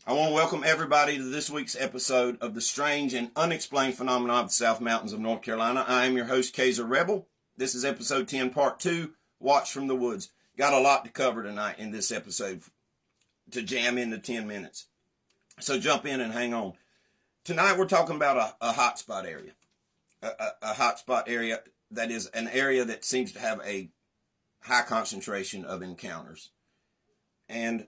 I want to welcome everybody to this week's episode of the strange and unexplained phenomena of the South Mountains of North Carolina. I am your host, Kaiser Rebel. This is episode 10, part 2, Watch from the Woods. Got a lot to cover tonight in this episode to jam into 10 minutes. So jump in and hang on. Tonight we're talking about a hotspot area. A hotspot area that is an area that seems to have a high concentration of encounters. And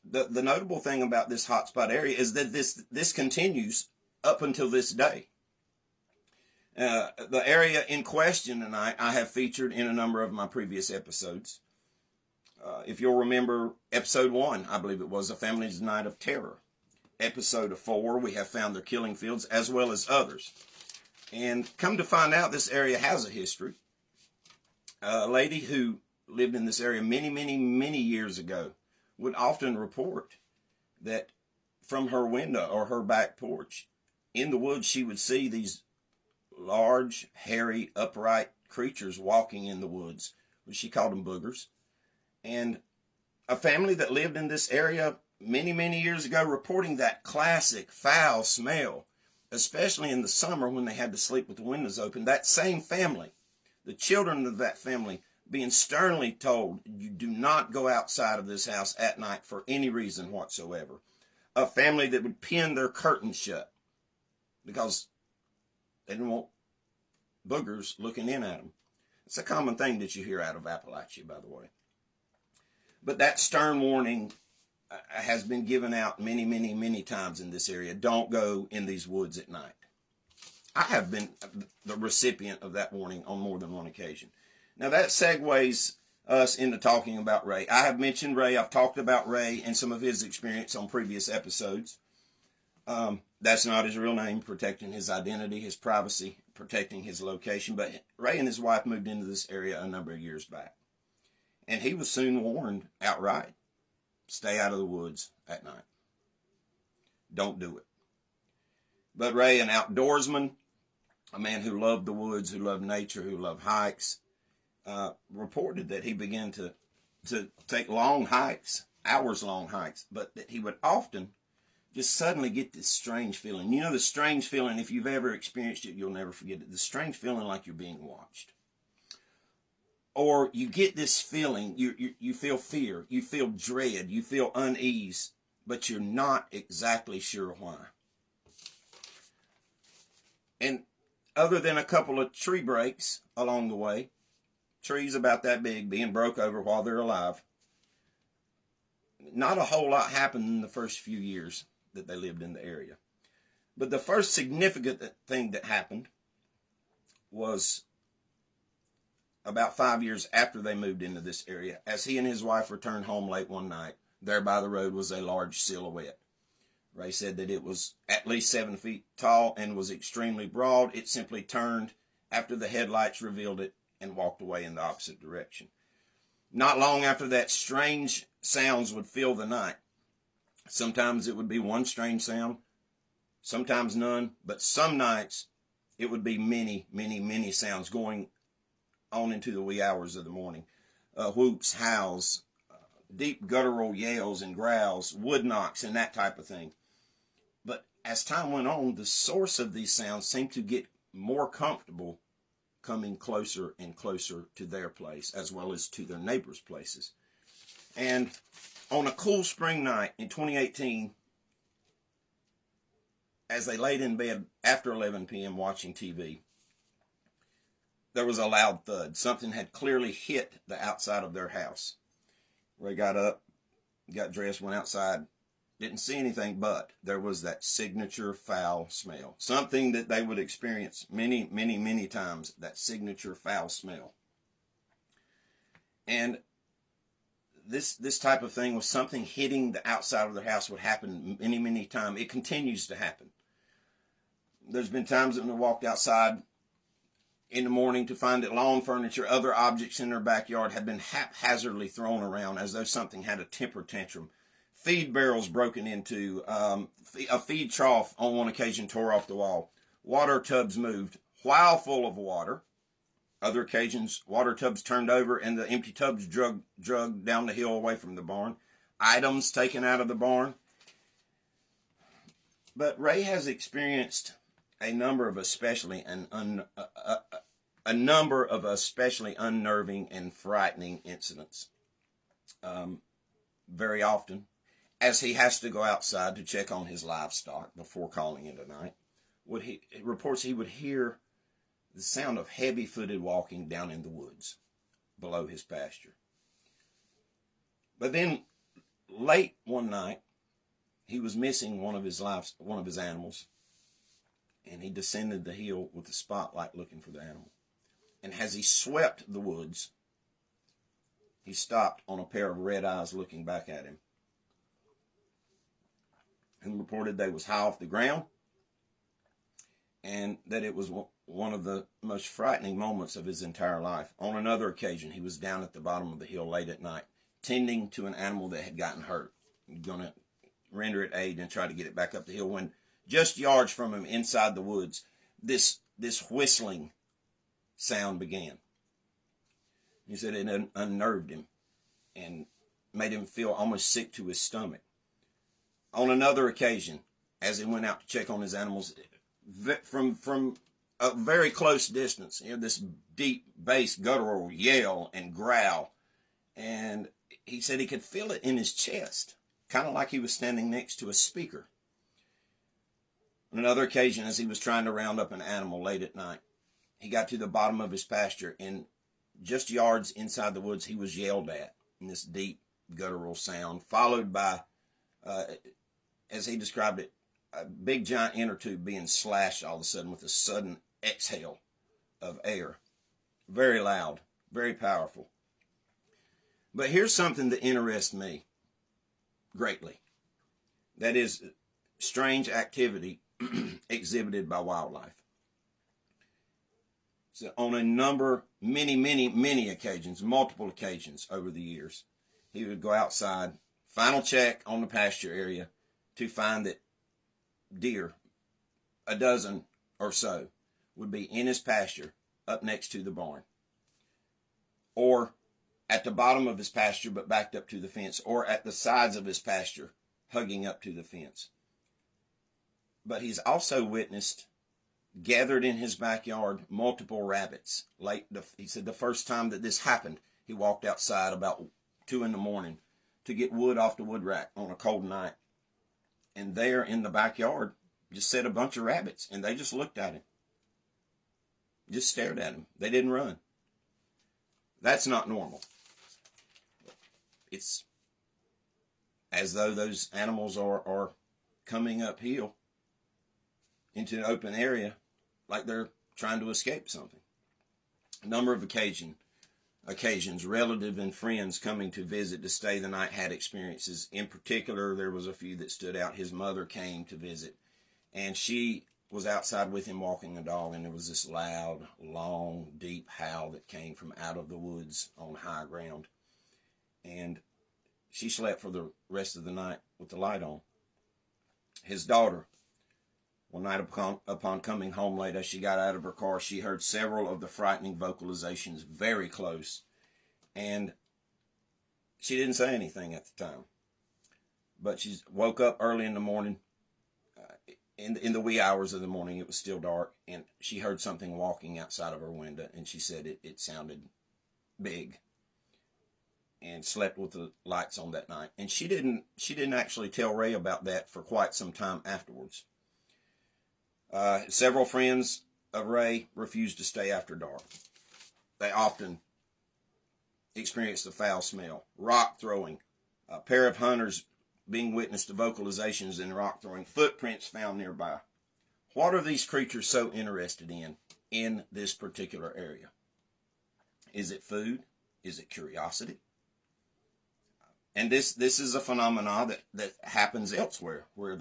the notable thing about this hotspot area is that this continues up until this day. The area in question tonight I have featured in a number of my previous episodes. If you'll remember episode 1, I believe it was, A Family's Night of Terror. Episode 4, we have found their killing fields as well as others. And come to find out, this area has a history. A lady who lived in this area many years ago would often report that from her window or her back porch in the woods, she would see these large, hairy, upright creatures walking in the woods. She called them boogers. And a family that lived in this area many years ago reporting that classic foul smell, especially in the summer when they had to sleep with the windows open. That same family, the children of that family, being sternly told, you do not go outside of this house at night for any reason whatsoever. A family that would pin their curtains shut because they didn't want boogers looking in at them. It's a common thing that you hear out of Appalachia, by the way. But that stern warning has been given out many times in this area. Don't go in these woods at night. I have been the recipient of that warning on more than one occasion. Now that segues us into talking about Ray. I have mentioned Ray. I've talked about Ray and some of his experience on previous episodes. That's not his real name, protecting his identity, his privacy, protecting his location. But Ray and his wife moved into this area a number of years back. And he was soon warned outright, stay out of the woods at night. Don't do it. But Ray, an outdoorsman, a man who loved the woods, who loved nature, who loved hikes, reported that he began to take long hikes, hours-long hikes, but that he would often just suddenly get this strange feeling. You know the strange feeling, if you've ever experienced it, you'll never forget it. The strange feeling like you're being watched. Or you get this feeling, you feel fear, you feel dread, you feel unease, but you're not exactly sure why. And other than a couple of tree breaks along the way, trees about that big being broke over while they're alive, not a whole lot happened in the first few years that they lived in the area. But the first significant thing that happened was about 5 years after they moved into this area. As he and his wife returned home late one night, there by the road was a large silhouette. Ray said that it was at least 7 feet tall and was extremely broad. It simply turned after the headlights revealed it and walked away in the opposite direction. Not long after that, strange sounds would fill the night. Sometimes it would be one strange sound, sometimes none, but some nights it would be many sounds going on into the wee hours of the morning. Whoops, howls, deep guttural yells and growls, wood knocks, and that type of thing. But as time went on, the source of these sounds seemed to get more comfortable coming closer and closer to their place, as well as to their neighbors' places. And on a cool spring night in 2018, as they laid in bed after 11 p.m. watching TV, there was a loud thud. Something had clearly hit the outside of their house. Ray got up, got dressed, went outside, didn't see anything, but there was that signature foul smell. Something that they would experience many times, that signature foul smell. And this type of thing was something hitting the outside of their house would happen many times. It continues to happen. There's been times that we walked outside in the morning to find that lawn furniture, other objects in their backyard had been haphazardly thrown around as though something had a temper tantrum. Feed barrels broken into, a feed trough on one occasion tore off the wall. Water tubs moved while full of water. Other occasions, water tubs turned over and the empty tubs drug down the hill away from the barn. Items taken out of the barn. But Ray has experienced a number of especially unnerving and frightening incidents. Very often, as he has to go outside to check on his livestock before calling it a night, it reports he would hear the sound of heavy-footed walking down in the woods below his pasture. But then, late one night, he was missing one of his animals, and he descended the hill with the spotlight looking for the animal. And as he swept the woods, he stopped on a pair of red eyes looking back at him, who reported they was high off the ground, and that it was one of the most frightening moments of his entire life. On another occasion, he was down at the bottom of the hill late at night, tending to an animal that had gotten hurt, going to render it aid and try to get it back up the hill, when just yards from him inside the woods, this whistling sound began. He said it unnerved him and made him feel almost sick to his stomach. On another occasion, as he went out to check on his animals, from a very close distance, this deep bass guttural yell and growl, and he said he could feel it in his chest, kind of like he was standing next to a speaker. On another occasion, as he was trying to round up an animal late at night, he got to the bottom of his pasture, and just yards inside the woods, he was yelled at in this deep guttural sound, followed by, as he described it, a big giant inner tube being slashed all of a sudden with a sudden exhale of air. Very loud, very powerful. But here's something that interests me greatly. That is strange activity exhibited by wildlife. So on a number, many occasions, multiple occasions over the years, he would go outside, final check on the pasture area, to find that deer, a dozen or so, would be in his pasture up next to the barn, or at the bottom of his pasture but backed up to the fence, or at the sides of his pasture hugging up to the fence. But he's also witnessed, gathered in his backyard, multiple rabbits. He said the first time that this happened, he walked outside about 2 a.m. to get wood off the wood rack on a cold night. And there in the backyard just sat a bunch of rabbits, and they just looked at him. Just stared at him. They didn't run. That's not normal. It's as though those animals are coming uphill into an open area like they're trying to escape something. A number of occasions, relatives and friends coming to visit to stay the night had experiences. In particular, there was a few that stood out. His mother came to visit, and she was outside with him walking a dog, and there was this loud, long, deep howl that came from out of the woods on high ground. And she slept for the rest of the night with the light on. His daughter, one night upon coming home late, as she got out of her car, she heard several of the frightening vocalizations very close, and she didn't say anything at the time. But she woke up early in the morning, in the wee hours of the morning. It was still dark, and she heard something walking outside of her window, and she said it sounded big, and slept with the lights on that night. And she didn't actually tell Ray about that for quite some time afterwards. Several friends of Ray refused to stay after dark. They often experienced the foul smell, rock throwing, a pair of hunters being witness to vocalizations and rock throwing, footprints found nearby. What are these creatures so interested in this particular area? Is it food? Is it curiosity? And this is a phenomenon that happens elsewhere, where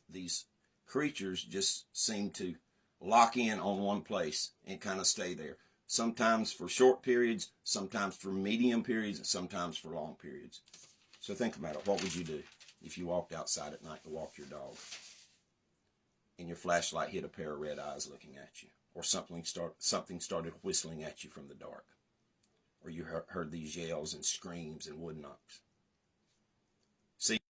these creatures just seem to lock in on one place and kind of stay there. Sometimes for short periods, sometimes for medium periods, and sometimes for long periods. So think about it. What would you do if you walked outside at night to walk your dog, and your flashlight hit a pair of red eyes looking at you, or something started whistling at you from the dark, or you heard these yells and screams and wood knocks? See,